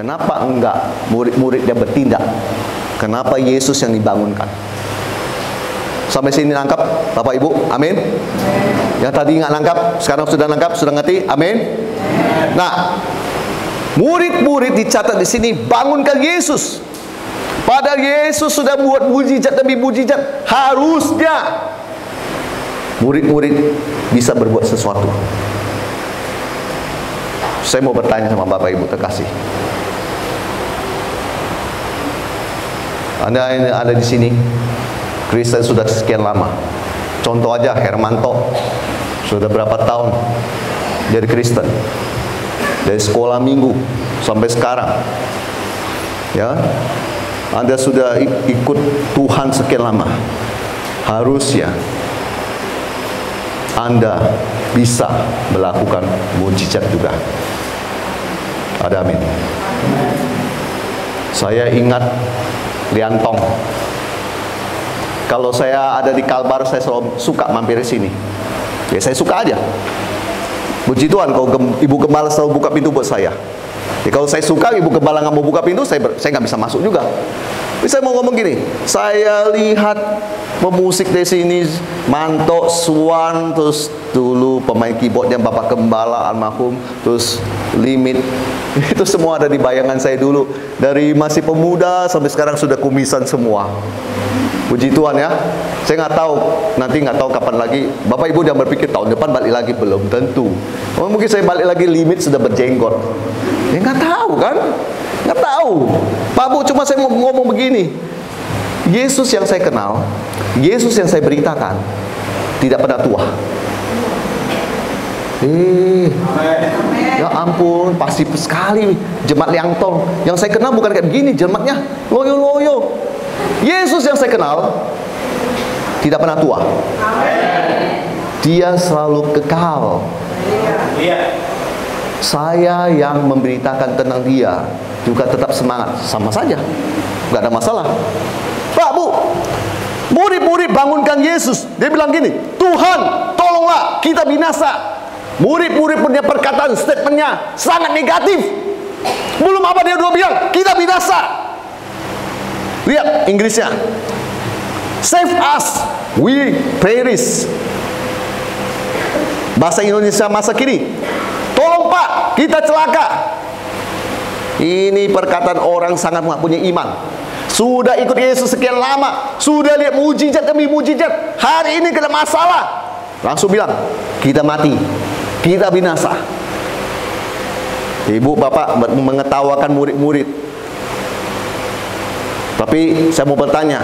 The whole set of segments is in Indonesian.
Kenapa enggak murid-muridnya bertindak? Kenapa Yesus yang dibangunkan? Sampai sini nangkap, Bapak Ibu? Amin. Yang tadi nggak nangkap, sekarang sudah nangkap, sudah ngerti? Amin. Nah, murid-murid dicatat di sini bangunkan Yesus. Padahal Yesus sudah buat mujizat demi mujizat. Harusnya murid-murid bisa berbuat sesuatu. Saya mau bertanya sama Bapak Ibu terkasih. Anda yang ada di sini Kristen sudah sekian lama. Contoh aja Hermanto, sudah berapa tahun jadi Kristen, dari sekolah minggu sampai sekarang. Ya, Anda sudah ikut Tuhan sekian lama. Harusnya Anda bisa melakukan mujizat juga. Ada amin. Saya ingat Liantong. Kalau saya ada di Kalbar, saya selalu suka mampir di sini. Ya, saya suka aja. Puji Tuhan, kalau Ibu Gembala selalu buka pintu buat saya. Ya, kalau saya suka, Ibu Gembala nggak mau buka pintu, saya nggak bisa masuk juga. Tapi saya mau ngomong gini, saya lihat pemusik di sini, Manto, Swan, terus dulu pemain keyboardnya Bapak Gembala almarhum, terus Limit, itu semua ada di bayangan saya dulu. Dari masih pemuda sampai sekarang sudah kumisan semua. Puji Tuhan ya. Saya nggak tahu, nanti nggak tahu kapan lagi. Bapak Ibu jangan berpikir tahun depan balik lagi, belum tentu. Mungkin saya balik lagi, Limit sudah berjenggot. Ya nggak tahu kan? Nggak tahu. Pak Bu, cuma saya mau ngomong begini. Yesus yang saya kenal, Yesus yang saya beritakan, tidak pernah tua. Ya ampun, pasti sekali jemaat Liangtong. Yang saya kenal bukan kayak begini, jemaatnya loyo-loyo. Yesus yang saya kenal tidak pernah tua. Dia selalu kekal. Saya yang memberitakan tentang dia juga tetap semangat, sama saja, nggak ada masalah. Pak Bu, murid-murid bangunkan Yesus. Dia bilang gini, Tuhan tolonglah kita binasa. Murid-murid punya perkataan, statementnya sangat negatif. Belum apa dia udah bilang, kita binasa. Lihat Inggrisnya, save us, we perish. Bahasa Indonesia masa kini, tolong Pak, kita celaka. Ini perkataan orang sangat nggak punya iman. Sudah ikut Yesus sekian lama, sudah lihat mujizat demi mujizat, hari ini kena masalah, langsung bilang, kita mati, kita binasa. Ibu bapak mengetawakan murid-murid. Tapi saya mau bertanya,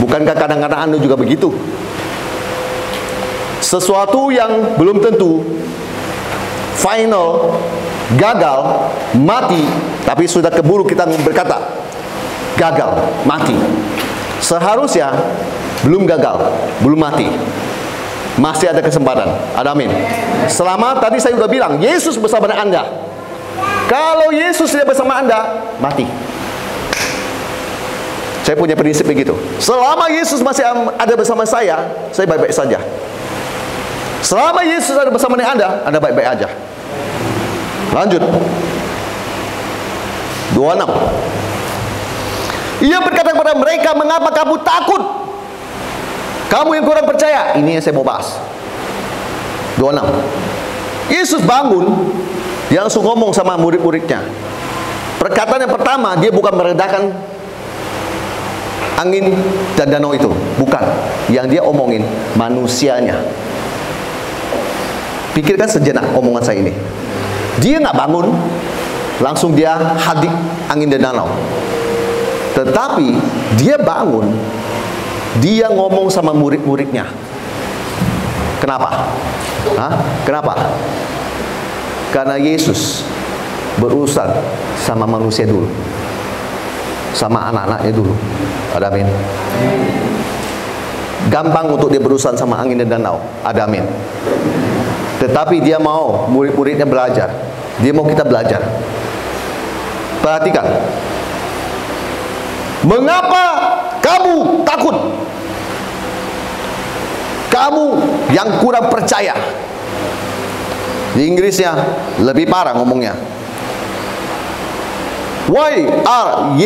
bukankah kadang-kadang Anda juga begitu? Sesuatu yang belum tentu, final, gagal, mati, tapi sudah keburu kita berkata, gagal, mati. Seharusnya belum gagal, belum mati. Masih ada kesempatan. Ada amin. Selama tadi saya sudah bilang, Yesus bersama dengan Anda. Kalau Yesus tidak bersama Anda, mati. Saya punya prinsip begitu. Selama Yesus masih ada bersama saya baik-baik saja. Selama Yesus ada bersama dengan Anda baik-baik aja. Lanjut. 26. Ia berkata kepada mereka, mengapa kamu takut? Kamu yang kurang percaya. Ini yang saya mau bahas. 26. Yesus bangun, dia langsung ngomong sama murid-muridnya. Perkataan yang pertama, dia bukan meredakan angin dan danau itu, bukan. Yang dia omongin manusianya. Pikirkan sejenak omongan saya ini. Dia nggak bangun, langsung dia hadik angin dan danau. Tetapi dia bangun, dia ngomong sama murid-muridnya. Kenapa? Kenapa? Karena Yesus berurusan sama manusia dulu, sama anak-anaknya dulu. Ada amin. Gampang untuk dia berurusan sama angin dan danau. Ada amin. Tetapi dia mau murid-muridnya belajar. Dia mau kita belajar. Perhatikan. Mengapa kamu takut? Kamu yang kurang percaya. Di Inggrisnya lebih parah ngomongnya. Y-R-Y,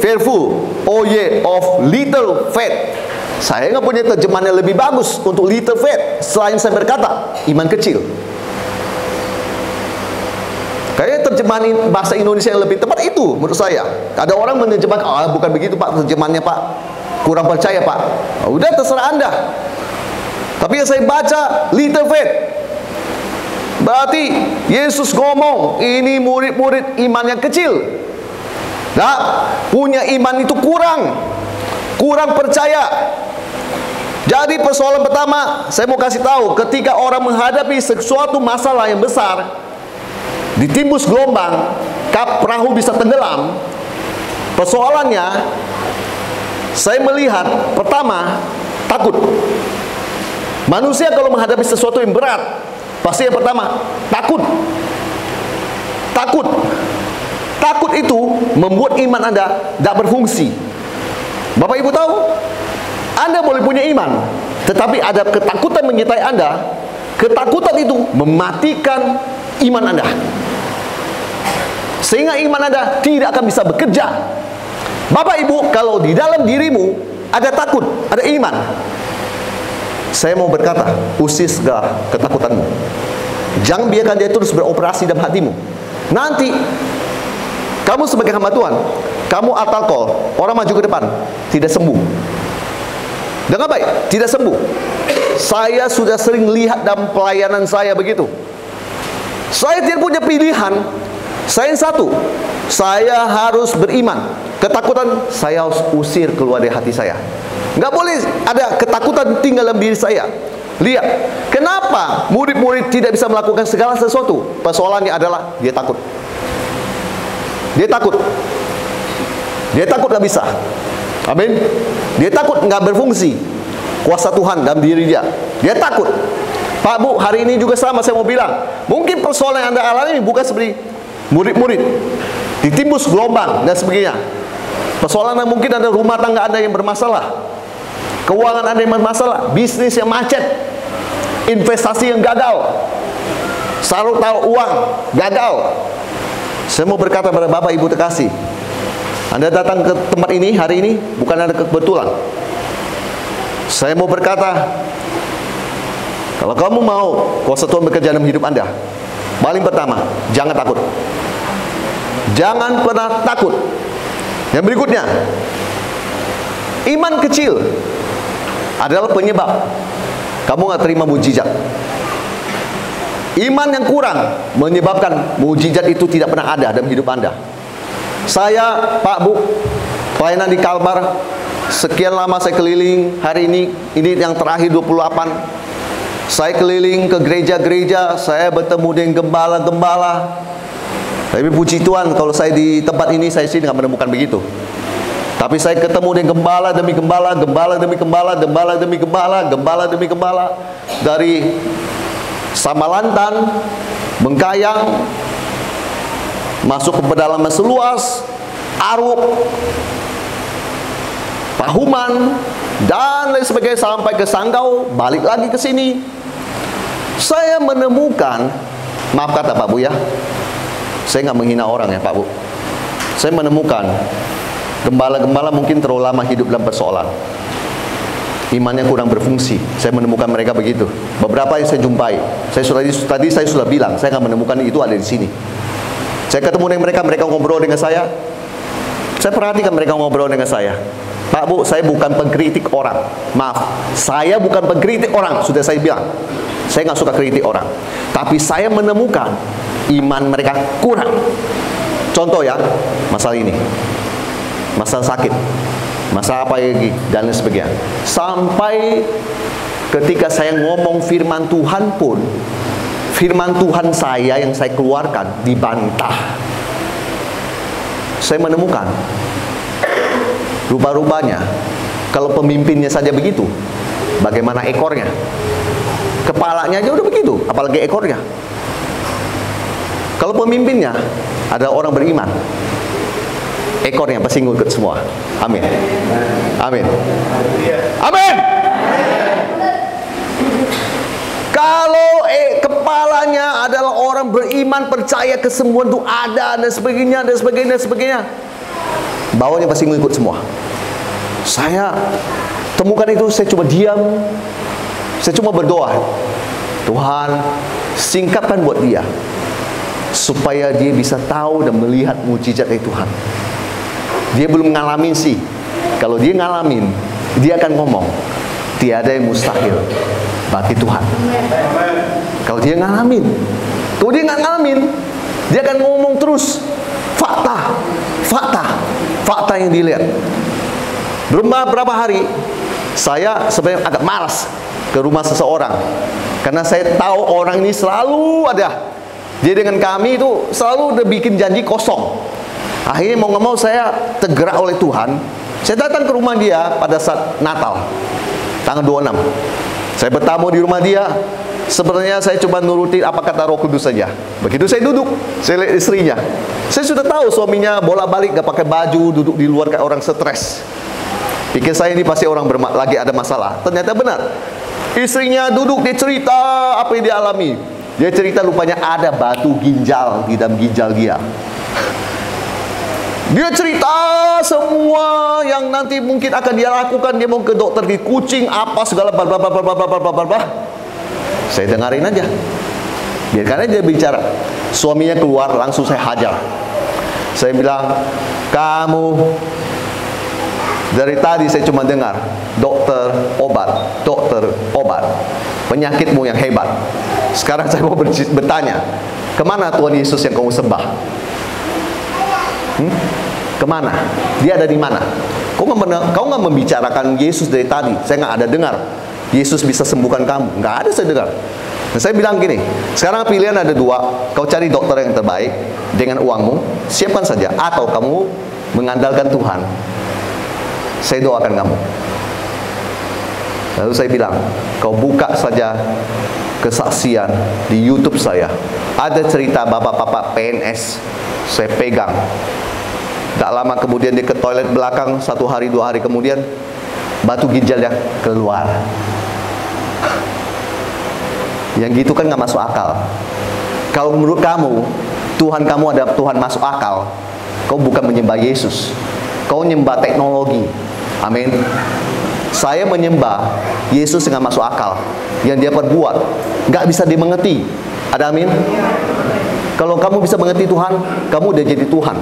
fearful, O-Y of little faith. Saya nggak punya terjemahan yang lebih bagus untuk little faith selain saya berkata iman kecil. Kayaknya terjemahan bahasa Indonesia yang lebih tepat itu menurut saya. Ada orang menerjemahkan, bukan begitu Pak, terjemahannya Pak, kurang percaya Pak. Udah terserah Anda. Tapi yang saya baca little faith, berarti Yesus ngomong ini murid-murid iman yang kecil. Nah, punya iman itu kurang percaya. Jadi persoalan pertama, saya mau kasih tahu, ketika orang menghadapi sesuatu masalah yang besar, ditimbus gelombang, perahu bisa tenggelam. Persoalannya, saya melihat pertama, takut. Manusia kalau menghadapi sesuatu yang berat, pasti yang pertama, takut. Takut itu membuat iman Anda tidak berfungsi. Bapak Ibu tahu, Anda boleh punya iman, tetapi ada ketakutan menyertai Anda. Ketakutan itu mematikan iman Anda, sehingga iman Anda tidak akan bisa bekerja. Bapak Ibu, kalau di dalam dirimu ada takut, ada iman, saya mau berkata, usir segala ketakutanmu. Jangan biarkan dia terus beroperasi dalam hatimu. Nanti kamu sebagai hamba Tuhan, kamu alkohol, orang maju ke depan, tidak sembuh. Dengan baik, tidak sembuh. Saya sudah sering lihat dalam pelayanan saya begitu. Saya tidak punya pilihan. Saya yang satu, saya harus beriman. Ketakutan saya harus usir keluar dari hati saya. Nggak boleh ada ketakutan tinggal dalam diri saya. Lihat, kenapa murid-murid tidak bisa melakukan segala sesuatu? Persoalannya adalah dia takut. Dia takut nggak bisa. Amin. Dia takut nggak berfungsi kuasa Tuhan dalam diri dia. Dia takut. Pak Bu, hari ini juga sama, saya mau bilang, mungkin persoalan yang Anda alami bukan seperti murid-murid ditimbus gelombang dan sebagainya. Persoalan yang mungkin ada rumah tangga Anda yang bermasalah, keuangan Anda yang bermasalah, bisnis yang macet, investasi yang gagal, taruh uang gagal. Saya mau berkata pada Bapak Ibu terkasih, Anda datang ke tempat ini hari ini bukan ada kebetulan. Saya mau berkata, kalau kamu mau kuasa Tuhan bekerja dalam hidup Anda, paling pertama, jangan takut. Jangan pernah takut. Yang berikutnya, iman kecil adalah penyebab kamu nggak terima mujizat. Iman yang kurang menyebabkan mujizat itu tidak pernah ada dalam hidup Anda. Saya, Pak Bu, pelayanan di Kalbar, sekian lama saya keliling. Hari ini yang terakhir 28. Saya keliling ke gereja-gereja, saya bertemu dengan gembala-gembala. Tapi puji Tuhan, kalau saya di tempat ini, saya sih nggak menemukan begitu. Tapi saya ketemu dengan gembala demi gembala, gembala demi gembala, gembala demi gembala, gembala demi gembala, dari Samalantan, Bengkayang, masuk ke pedalaman seluas, Aruk, Pahuman, dan lain sebagainya, sampai ke Sanggau, balik lagi ke sini. Saya menemukan, maaf kata Pak Bu ya, saya nggak menghina orang ya Pak Bu, saya menemukan gembala-gembala mungkin terlalu lama hidup dalam persoalan, imannya kurang berfungsi. Saya menemukan mereka begitu. Beberapa yang saya jumpai, tadi saya sudah bilang, saya nggak menemukan itu ada di sini. Saya ketemu dengan mereka, mereka ngobrol dengan saya. Saya perhatikan mereka ngobrol dengan saya. Pak Bu, saya bukan pengkritik orang. Maaf, saya bukan pengkritik orang. Sudah saya bilang, saya nggak suka kritik orang. Tapi saya menemukan iman mereka kurang. Contoh ya, masalah ini, masalah sakit, masalah apa lagi, dan lain sebagainya. Sampai ketika saya ngomong firman Tuhan pun, firman Tuhan saya yang saya keluarkan dibantah. Saya menemukan rupa-rupanya kalau pemimpinnya saja begitu, bagaimana ekornya? Kepalanya aja udah begitu, apalagi ekornya. Kalau pemimpinnya ada orang beriman, ekornya pasti ngikut semua. Amin. Amin. Amin. Kalau kepalanya adalah orang beriman, percaya kesembuhan itu ada, dan sebagainya, dan sebagainya, dan sebagainya. Bawahnya pasti ngikut semua. Saya temukan itu, saya cuma diam, saya cuma berdoa, Tuhan, singkapkan buat dia, supaya dia bisa tahu dan melihat mujizat dari Tuhan. Dia belum ngalamin sih. Kalau dia ngalamin, dia akan ngomong, tiada yang mustahil bagi Tuhan. Kalau dia ngalamin, kalau dia nggak ngalamin, dia akan ngomong terus fakta, fakta, fakta yang dilihat. Berapa hari saya sebenarnya agak malas ke rumah seseorang, karena saya tahu orang ini selalu ada. Dia dengan kami itu selalu udah bikin janji kosong. Akhirnya mau nggak mau saya tergerak oleh Tuhan. Saya datang ke rumah dia pada saat Natal, tanggal 26. Saya bertamu di rumah dia. Sebenarnya saya cuma nuruti apa kata Roh Kudus saja. Begitu saya duduk, saya lihat istrinya. Saya sudah tahu suaminya bolak-balik gak pakai baju, duduk di luar kayak orang stres. Pikir saya ini pasti orang lagi ada masalah. Ternyata benar. Istrinya duduk, dia cerita apa yang dia alami. Dia cerita rupanya ada batu ginjal di dalam ginjal dia. Dia cerita semua yang nanti mungkin akan dia lakukan. Dia mau ke dokter gigi kucing, apa segala bla bla bla bla bla bla bla bla. Saya dengarin aja. Biarkan aja dia bicara. Suaminya keluar, langsung saya hajar. Saya bilang, kamu dari tadi saya cuma dengar dokter obat, penyakitmu yang hebat. Sekarang saya mau bertanya, kemana Tuhan Yesus yang kamu sembah? Kemana? Dia ada di mana? Kau nggak membicarakan Yesus dari tadi. Saya nggak ada dengar Yesus bisa sembuhkan kamu. Nggak ada saya dengar. Dan saya bilang gini, sekarang pilihan ada dua. Kau cari dokter yang terbaik dengan uangmu, siapkan saja. Atau kamu mengandalkan Tuhan. Saya doakan kamu. Lalu saya bilang, kau buka saja kesaksian di YouTube saya. Ada cerita bapak-bapak PNS. Saya pegang. Tak lama kemudian dia ke toilet belakang, 1 hari 2 hari kemudian batu ginjalnya keluar. Yang gitu kan nggak masuk akal. Kalau menurut kamu Tuhan kamu ada Tuhan masuk akal, kau bukan menyembah Yesus, kau menyembah teknologi. Amin. Saya menyembah Yesus yang masuk akal. Yang dia perbuat nggak bisa dimengerti. Ada amin. Kalau kamu bisa mengerti Tuhan, kamu udah jadi Tuhan.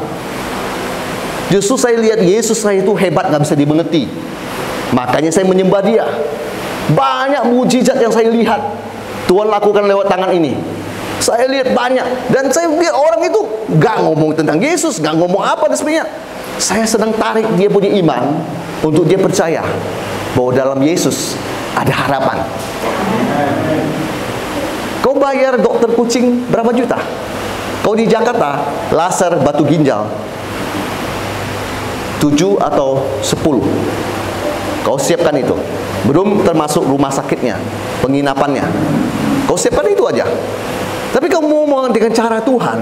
Justru saya lihat Yesus saya itu hebat, nggak bisa dimengerti. Makanya saya menyembah dia. Banyak mujizat yang saya lihat Tuhan lakukan lewat tangan ini. Saya lihat banyak. Dan saya lihat orang itu nggak ngomong tentang Yesus, nggak ngomong apa dan sebagainya. Saya sedang tarik dia punya iman untuk dia percaya bahwa dalam Yesus ada harapan. Kau bayar dokter kucing berapa juta? Kau di Jakarta laser batu ginjal 7 atau 10. Kau siapkan itu. Belum termasuk rumah sakitnya, penginapannya. Kau siapkan itu aja. Tapi kau mau dengan cara Tuhan,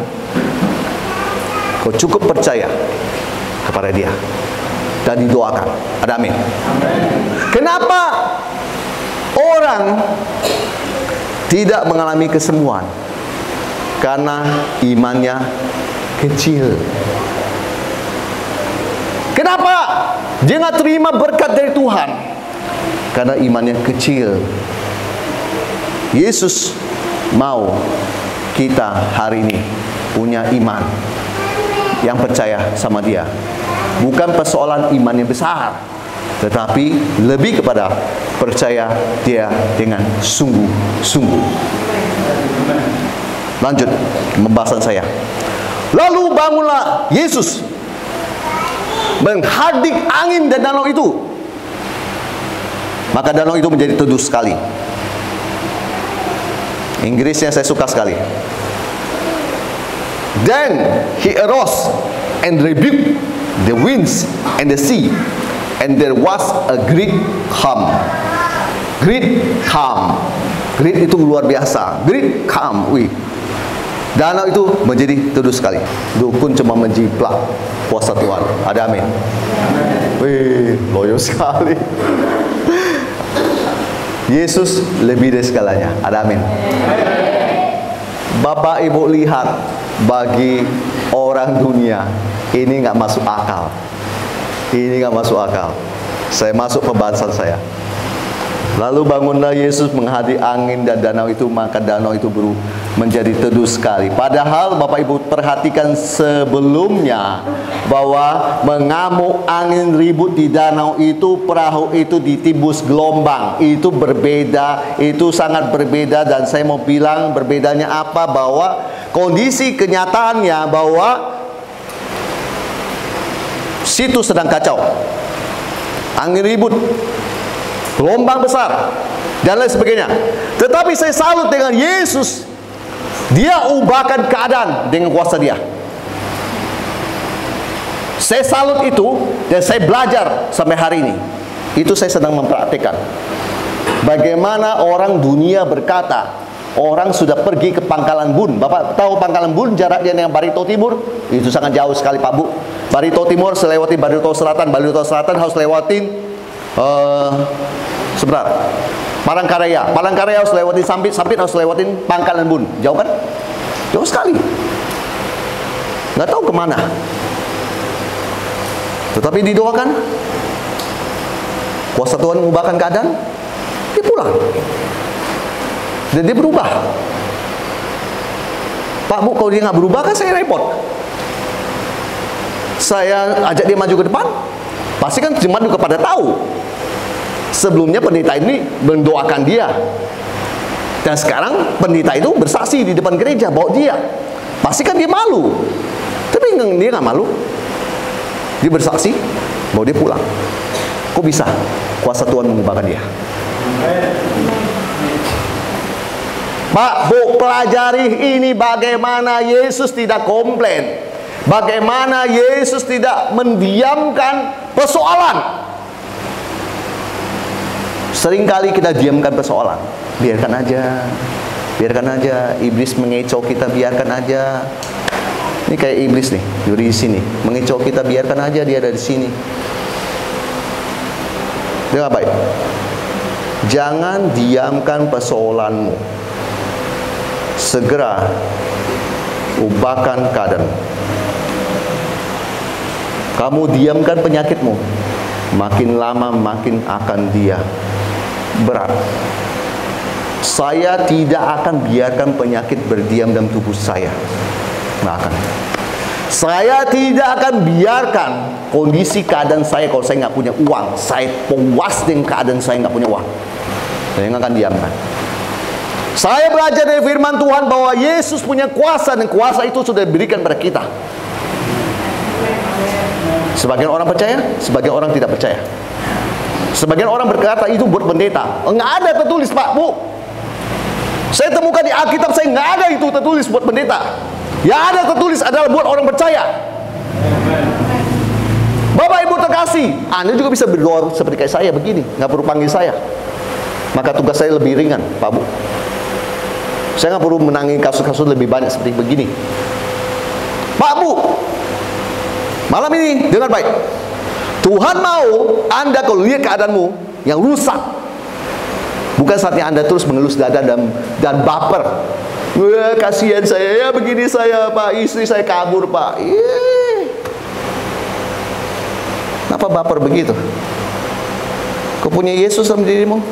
kau cukup percaya kepada dia dan didoakan. Ada amin. Kenapa orang tidak mengalami kesembuhan? Karena imannya kecil. Kenapa dia nggak terima berkat dari Tuhan? Karena imannya kecil. Yesus mau kita hari ini punya iman yang percaya sama dia. Bukan persoalan iman yang besar, tetapi lebih kepada percaya dia dengan sungguh-sungguh. Lanjut pembahasan saya. Lalu bangunlah Yesus menghardik angin dan danau itu. Maka danau itu menjadi teduh sekali. Inggrisnya saya suka sekali. Then he arose and rebuked the winds and the sea, and there was a great calm. Great calm. Great itu luar biasa. Great calm. Wih. Danau itu menjadi teduh sekali. Dukun cuma menjiplak kuasa Tuhan. Ada amin. Wih, loyo sekali. Yesus lebih dari segalanya. Ada amin. Bapak Ibu lihat, bagi orang dunia ini nggak masuk akal. Ini nggak masuk akal. Saya masuk pembahasan saya. Lalu bangunlah Yesus menghadiri angin dan danau itu, maka danau itu berubah menjadi teduh sekali. Padahal Bapak Ibu perhatikan sebelumnya bahwa mengamuk angin ribut di danau itu, perahu itu ditibus gelombang. Itu berbeda, itu sangat berbeda. Dan saya mau bilang berbedanya apa, bahwa kondisi kenyataannya bahwa situ sedang kacau, angin ribut, gelombang besar, dan lain sebagainya. Tetapi saya salut dengan Yesus. Dia ubahkan keadaan dengan kuasa Dia. Saya salut itu, dan saya belajar sampai hari ini. Itu saya sedang mempraktikkan. Bagaimana orang dunia berkata, orang sudah pergi ke Pangkalan Bun. Bapak tahu Pangkalan Bun jaraknya dengan Barito Timur? Itu sangat jauh sekali Pak Bu. Barito Timur selewati Barito Selatan. Barito Selatan harus lewatin sebentar, Palangkaraya. Palangkaraya harus lewatin Sampit. Sampit harus lewatin Pangkalan Bun. Jauh kan? Jauh sekali. Nggak tahu kemana. Tetapi didoakan, kuasa Tuhan mengubahkan keadaan, dia pulang. Dan dia berubah. Pak Bu, kalau dia nggak berubah kan saya repot. Saya ajak dia maju ke depan, pasti kan jemaat juga pada tahu. Sebelumnya pendeta ini mendoakan dia, dan sekarang pendeta itu bersaksi di depan gereja bahwa dia, pasti kan dia malu. Tapi dia nggak malu. Dia bersaksi bahwa dia pulang. Kok bisa? Kuasa Tuhan mengubahkan dia. Pak Bu, pelajari ini bagaimana Yesus tidak komplain, bagaimana Yesus tidak mendiamkan persoalan. Seringkali kita diamkan persoalan. Biarkan aja, biarkan aja. Iblis mengecoh kita, biarkan aja. Ini kayak iblis nih, di sini mengecoh kita, biarkan aja dia ada di sini. Dengar baik. Jangan diamkan persoalanmu. Segera ubahkan keadaan. Kamu diamkan penyakitmu, makin lama makin akan dia berat. Saya tidak akan biarkan penyakit berdiam dalam tubuh saya. Nggak akan. Saya tidak akan biarkan kondisi keadaan saya, kalau saya nggak punya uang, saya puas dengan keadaan saya nggak punya uang, saya nggak akan diamkan. Saya belajar dari firman Tuhan bahwa Yesus punya kuasa, dan kuasa itu sudah diberikan pada kita. Sebagian orang percaya, sebagian orang tidak percaya. Sebagian orang berkata itu buat pendeta. Nggak ada tertulis Pak Bu. Saya temukan di Alkitab, saya nggak ada itu tertulis buat pendeta. Yang ada tertulis adalah buat orang percaya. Bapak Ibu terkasih, Anda juga bisa berdoa seperti kayak saya begini, nggak perlu panggil saya. Maka tugas saya lebih ringan, Pak Bu. Saya nggak perlu menangani kasus-kasus lebih banyak seperti begini. Pak Bu, malam ini dengar baik. Tuhan mau Anda kalau lihat keadaanmu yang rusak, bukan saatnya Anda terus mengelus dada dan baper. Wah, kasihan saya, ya begini saya Pak, istri saya kabur Pak. Kenapa baper begitu? Kau punya Yesus dalam dirimu,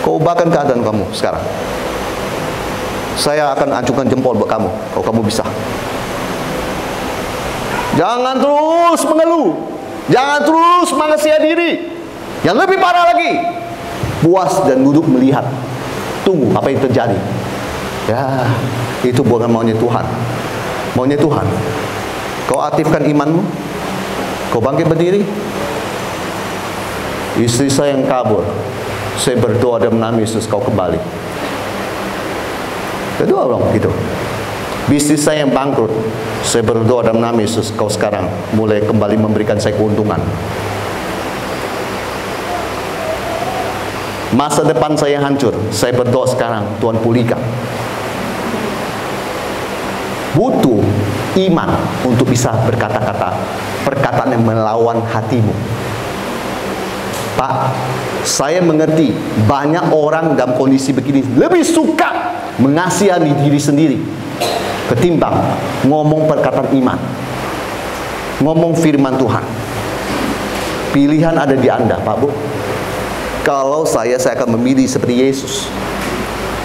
kau ubahkan keadaan kamu sekarang. Saya akan acungkan jempol buat kamu, kalau kamu bisa. Jangan terus mengeluh, jangan terus mengasihani diri. Yang lebih parah lagi, puas dan duduk melihat, tunggu apa yang terjadi. Ya, itu bukan maunya Tuhan. Maunya Tuhan, kau aktifkan imanmu, kau bangkit berdiri. Istri saya yang kabur, saya berdoa dalam nama Yesus kau kembali. Berdoa dong gitu. Bisnis saya yang bangkrut, saya berdoa dalam nama Yesus kau sekarang mulai kembali memberikan saya keuntungan. Masa depan saya hancur, saya berdoa sekarang Tuhan pulihkan. Butuh iman untuk bisa berkata-kata perkataan yang melawan hatimu. Pak, saya mengerti banyak orang dalam kondisi begini lebih suka mengasihani diri sendiri ketimbang ngomong perkataan iman, ngomong firman Tuhan. Pilihan ada di Anda, Pak Bu. Kalau saya akan memilih seperti Yesus.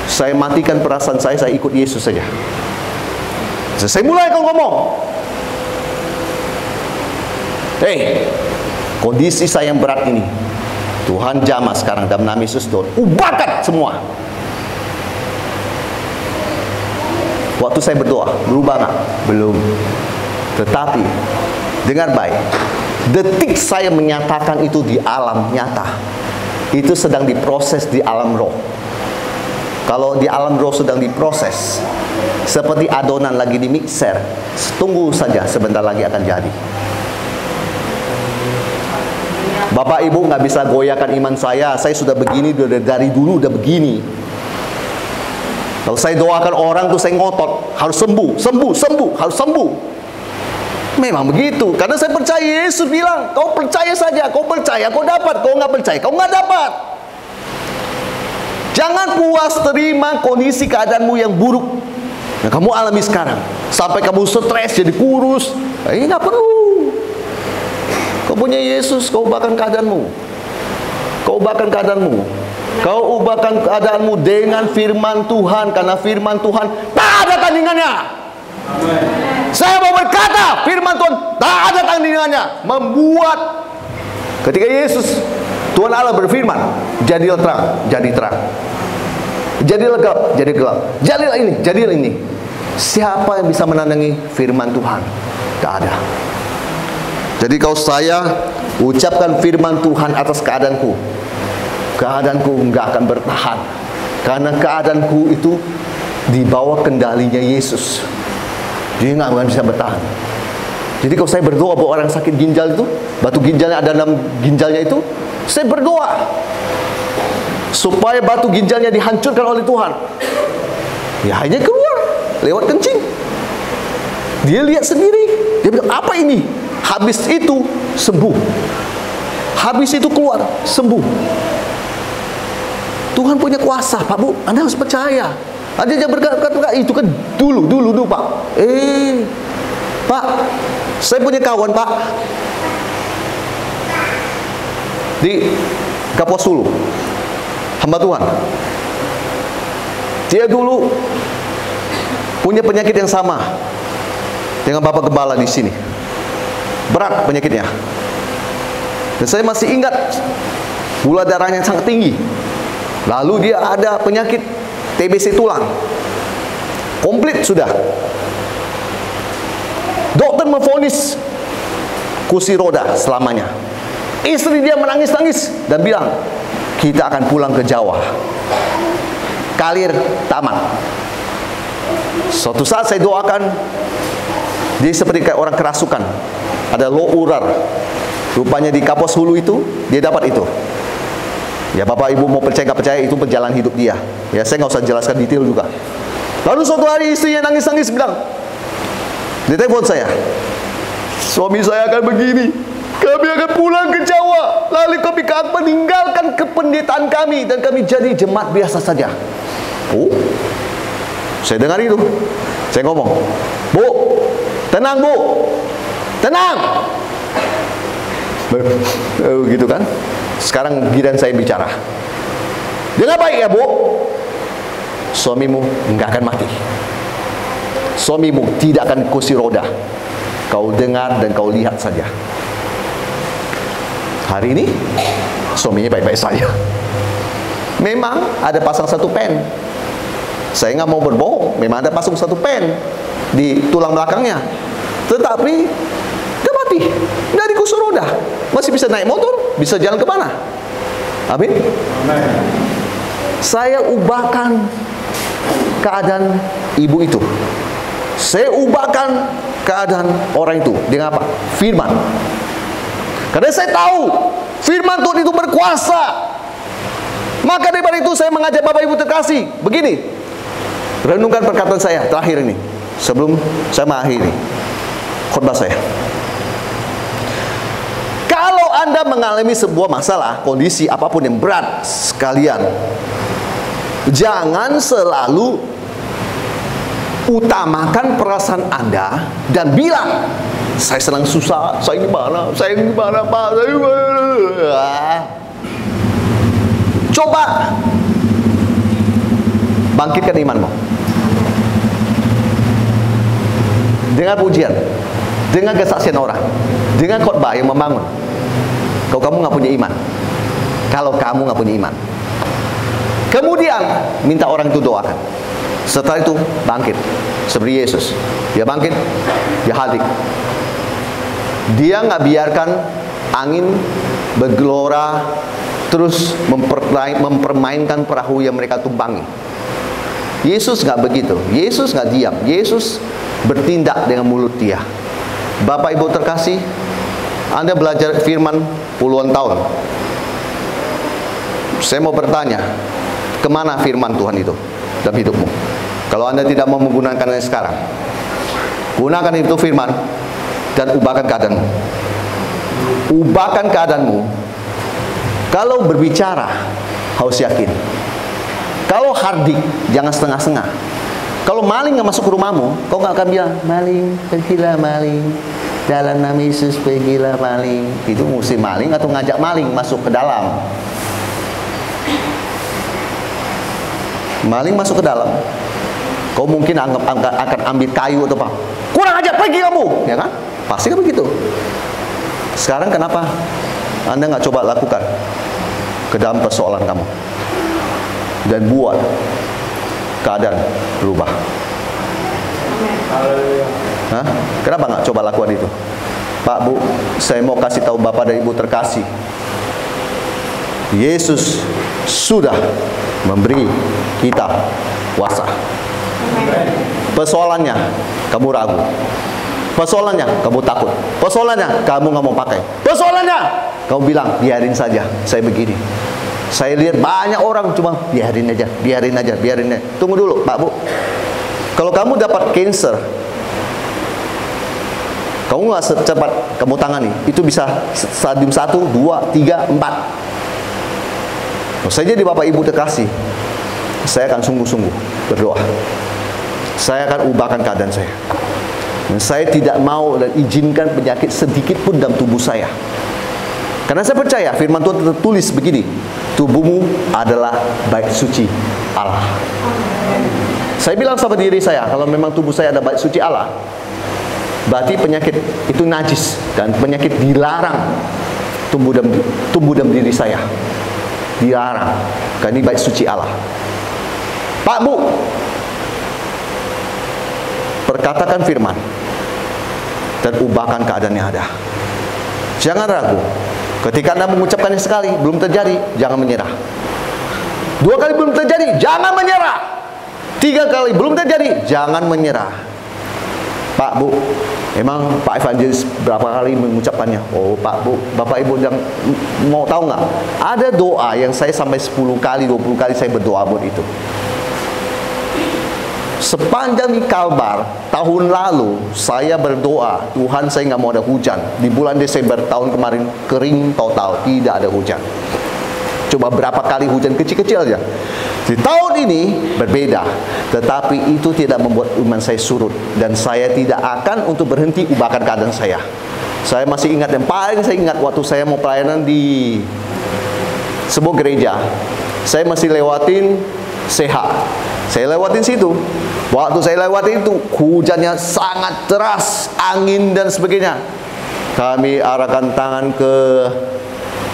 Saya matikan perasaan saya ikut Yesus saja. Saya mulai kalau ngomong, kondisi saya yang berat ini, Tuhan jamah sekarang dalam nama Yesus, Tuhan ubahkan semua. Waktu saya berdoa, berubah nggak? Belum. Tetapi dengar baik, detik saya menyatakan itu di alam nyata, itu sedang diproses di alam roh. Kalau di alam roh sedang diproses, seperti adonan lagi di mixer, tunggu saja, sebentar lagi akan jadi. Bapak Ibu nggak bisa goyahkan iman saya sudah begini, dari dulu udah begini. Kalau saya doakan orang tuh saya ngotot, harus sembuh, harus sembuh. Memang begitu, karena saya percaya Yesus bilang, kau percaya saja, kau percaya, kau dapat, kau nggak percaya, kau nggak dapat. Jangan puas terima kondisi keadaanmu yang buruk yang kamu alami sekarang, sampai kamu stres jadi kurus. Ini nggak perlu. Kau punya Yesus, kau ubahkan keadaanmu. Kau ubahkan keadaanmu. Kau ubahkan keadaanmu dengan firman Tuhan, karena firman Tuhan tak ada tandingannya. Amen. Saya mau berkata, firman Tuhan tak ada tandingannya. Membuat ketika Yesus, Tuhan Allah berfirman, jadilah terang, jadi terang. Jadilah gelap, jadi gelap. Jadilah ini, jadilah ini. Siapa yang bisa menandingi firman Tuhan? Tak ada. Jadi kalau saya ucapkan firman Tuhan atas keadaanku, keadaanku nggak akan bertahan, karena keadaanku itu di bawah kendalinya Yesus. Dia nggak akan bisa bertahan. Jadi kalau saya berdoa buat orang sakit ginjal itu, batu ginjalnya ada dalam ginjalnya itu, saya berdoa supaya batu ginjalnya dihancurkan oleh Tuhan. Ya hanya keluar lewat kencing. Dia lihat sendiri. Dia bilang, apa ini? Habis itu sembuh. Habis itu keluar sembuh. Tuhan punya kuasa, Pak Bu. Anda harus percaya. Ada yang berkata, itu kan dulu Pak. Pak, saya punya kawan Pak di Kapuas Hulu, hamba Tuhan. Dia dulu punya penyakit yang sama dengan Bapak Gembala di sini. Berat penyakitnya. Dan saya masih ingat gula darahnya sangat tinggi. Lalu dia ada penyakit TBC tulang. Komplit sudah. Dokter memvonis kursi roda selamanya. Istri dia menangis-nangis dan bilang, kita akan pulang ke Jawa. Karir tamat. Suatu saat saya doakan, dia seperti kayak orang kerasukan. Ada low urar. Rupanya di Kapuas Hulu itu, dia dapat itu. Ya Bapak Ibu mau percaya nggak percaya, itu perjalanan hidup dia. Ya saya nggak usah jelaskan detail juga. Lalu suatu hari istrinya nangis-nangis bilang, di telepon saya, suami saya akan begini, kami akan pulang ke Jawa, lalu kami akan meninggalkan kependetaan kami dan kami jadi jemaat biasa saja. Oh, saya dengar itu, saya ngomong, Bu, tenang Bu, tenang. Gitu kan. Sekarang giliran saya bicara. Dengan baik ya Bu, suamimu enggak akan mati. Suamimu tidak akan kursi roda. Kau dengar dan kau lihat saja. Hari ini suaminya baik-baik saja. Memang ada pasang satu pen. Saya nggak mau berbohong. Memang ada pasang satu pen di tulang belakangnya. Tetapi dia mati. Nggak di kursi roda. Masih bisa naik motor, bisa jalan kemana? Amin. Amin. Saya ubahkan keadaan ibu itu. Saya ubahkan keadaan orang itu dengan apa? Firman. Karena saya tahu firman Tuhan itu berkuasa. Maka daripada itu saya mengajak Bapak Ibu terkasih, begini, renungkan perkataan saya terakhir ini sebelum saya mengakhiri khotbah saya. Kalau Anda mengalami sebuah masalah, kondisi apapun yang berat sekalian, jangan selalu utamakan perasaan Anda dan bilang, saya sedang susah, saya gimana Pak, saya gimana. Coba bangkitkan imanmu dengan pujian, dengan kesaksian orang, dengan khotbah yang membangun. Kalau kamu nggak punya iman, kemudian minta orang itu doakan. Setelah itu bangkit seperti Yesus. Dia bangkit, dia hadir. Dia nggak biarkan angin bergelora terus mempermainkan perahu yang mereka tumpangi. Yesus nggak begitu. Yesus nggak diam. Yesus bertindak dengan mulut dia. Bapak Ibu terkasih, Anda belajar firman puluhan tahun. Saya mau bertanya, kemana firman Tuhan itu dalam hidupmu? Kalau Anda tidak mau menggunakannya sekarang, gunakan itu firman dan ubahkan keadaanmu. Ubahkan keadaanmu. Kalau berbicara, harus yakin. Kalau hardik, jangan setengah-setengah. Kalau maling nggak masuk ke rumahmu, kau nggak akan bilang, maling, pergilah maling. Dalam nama Yesus, pergilah maling. Itu mesti maling atau ngajak maling masuk ke dalam. Maling masuk ke dalam, kau mungkin akan ambil kayu atau apa. Kurang ajar, pergi kamu, ya kan? Pasti kan begitu. Sekarang kenapa Anda nggak coba lakukan ke dalam persoalan kamu dan buat keadaan berubah? Hah? Kenapa nggak coba lakukan itu? Pak, Bu, saya mau kasih tahu Bapak dan Ibu terkasih, Yesus sudah memberi kita kuasa. Persoalannya kamu ragu, persoalannya kamu takut, persoalannya kamu nggak mau pakai, persoalannya kamu bilang biarin saja, saya begini. Saya lihat banyak orang cuma biarin aja. Tunggu dulu, Pak, Bu. Kalau kamu dapat cancer, kamu nggak secepat kamu tangani, itu bisa stadium 1, 2, 3, 4. Saya jadi Bapak Ibu terkasih, saya akan sungguh-sungguh berdoa. Saya akan ubahkan keadaan saya. Dan saya tidak mau dan izinkan penyakit sedikit pun dalam tubuh saya. Karena saya percaya firman Tuhan tertulis begini, tubuhmu adalah bait suci Allah. Saya bilang sama diri saya, kalau memang tubuh saya ada bait suci Allah, berarti penyakit itu najis dan penyakit dilarang tumbuh dalam diri saya. Dilarang, karena ini bait suci Allah. Pak, Bu, perkatakan firman dan ubahkan keadaan yang ada. Jangan ragu. Ketika Anda mengucapkannya sekali belum terjadi, jangan menyerah. 2 kali belum terjadi, jangan menyerah. 3 kali belum terjadi, jangan menyerah. Pak, Bu, emang Pak Evangelis berapa kali mengucapkannya? Oh, Pak, Bu, Bapak Ibu yang mau tahu nggak? Ada doa yang saya sampai 10 kali, 20 kali saya berdoa buat itu. Sepanjang di Kalbar tahun lalu saya berdoa, Tuhan, saya nggak mau ada hujan. Di bulan Desember tahun kemarin kering total, tidak ada hujan. Coba berapa kali hujan kecil-kecil aja. Di tahun ini berbeda, tetapi itu tidak membuat iman saya surut, dan saya tidak akan untuk berhenti ubahkan keadaan saya. Saya masih ingat, yang paling saya ingat waktu saya mau pelayanan di sebuah gereja, saya masih lewatin Seha. Saya lewatin situ. Waktu saya lewati itu, hujannya sangat deras, angin dan sebagainya. Kami arahkan tangan ke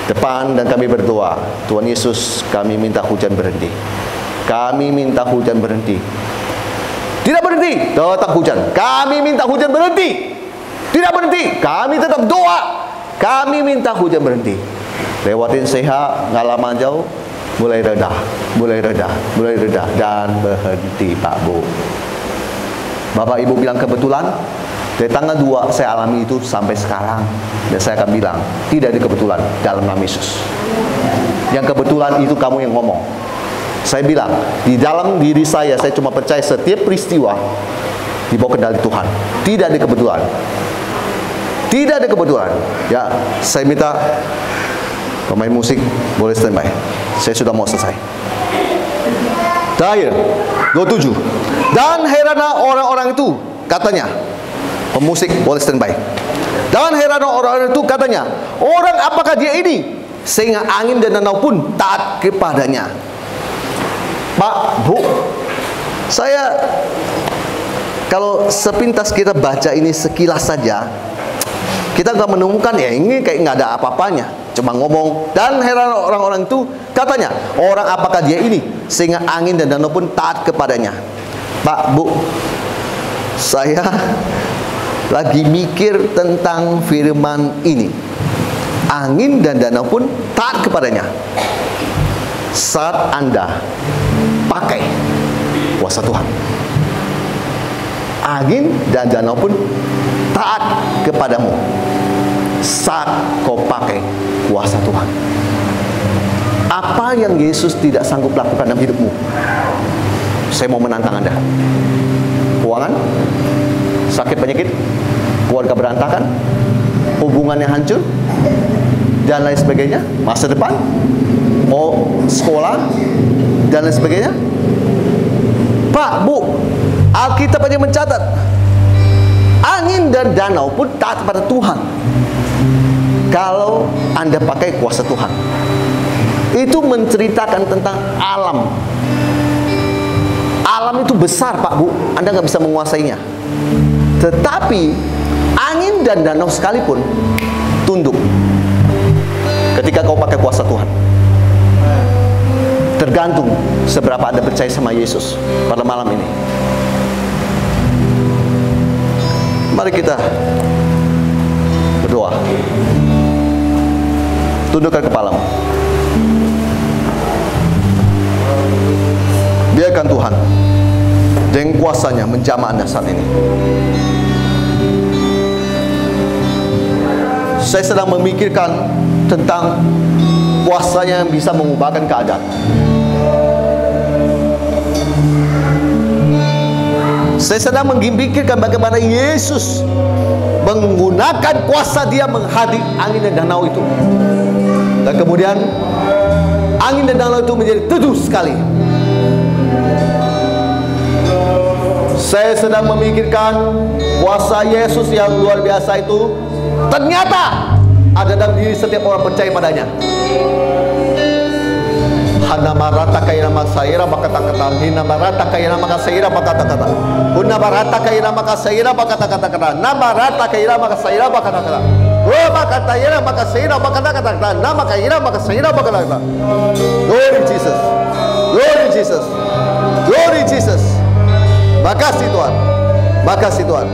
depan dan kami berdoa, Tuhan Yesus, kami minta hujan berhenti. Kami minta hujan berhenti. Tidak berhenti, tetap hujan. Kami minta hujan berhenti. Tidak berhenti, kami tetap doa. Kami minta hujan berhenti. Lewatin Seha, nggak lama jauh, mulai reda, dan berhenti, Pak, Bu. Bapak Ibu bilang kebetulan. Dari tanggal 2 saya alami itu sampai sekarang. Dan saya akan bilang, tidak ada kebetulan dalam nama Yesus. Yang kebetulan itu kamu yang ngomong. Saya bilang, di dalam diri saya cuma percaya setiap peristiwa dibawa kendali Tuhan. Tidak ada kebetulan. Tidak ada kebetulan. Ya, saya minta pemain musik boleh standby. Saya sudah mau selesai. Terakhir 27. Dan heranlah orang-orang itu, katanya, pemusik boleh standby. Dan heranlah orang-orang itu, katanya, orang apakah dia ini sehingga angin dan danau pun taat kepadanya. Pak, Bu, saya kalau sepintas kita baca ini sekilas saja, kita nggak menemukan ya ini kayak nggak ada apa-apanya. Cuma ngomong, dan heran orang-orang itu, katanya, orang apakah dia ini sehingga angin dan danau pun taat kepadanya. Pak, Bu, saya lagi mikir tentang firman ini. Angin dan danau pun taat kepadanya. Saat Anda pakai kuasa Tuhan, angin dan danau pun taat kepadamu saat kau pakai kuasa Tuhan. Apa yang Yesus tidak sanggup lakukan dalam hidupmu? Saya mau menantang Anda. Keuangan, sakit penyakit, keluarga berantakan, hubungannya hancur, dan lain sebagainya, masa depan, mau sekolah, dan lain sebagainya. Pak, Bu, Alkitab aja mencatat, angin dan danau pun taat kepada Tuhan kalau Anda pakai kuasa Tuhan. Itu menceritakan tentang alam. Alam itu besar, Pak, Bu, Anda nggak bisa menguasainya. Tetapi angin dan danau sekalipun tunduk ketika kau pakai kuasa Tuhan. Tergantung seberapa Anda percaya sama Yesus pada malam ini. Mari kita berdoa. Tundukkan kepalamu. Biarkan Tuhan dengan kuasanya menjamah Anda saat ini. Saya sedang memikirkan tentang kuasanya yang bisa mengubahkan keadaan. Saya sedang memikirkan bagaimana Yesus menggunakan kuasa Dia menghadir angin dan danau itu. Dan kemudian angin dan danau itu menjadi teduh sekali. Saya sedang memikirkan kuasa Yesus yang luar biasa itu ternyata ada dalam diri setiap orang percaya padanya. Hanamarata kaya nama saira bakata-kata, hinamarata kaya nama saira bakata-kata, unamarata kaya nama saira bakata-kata, namarata kaya nama saira bakata-kata, oh bakata ya nama saira bakata-kata, nama kaya nama saira bakata-kata. Glory Jesus, glory Jesus, glory Jesus. Makasih Tuhan, makasih Tuhan.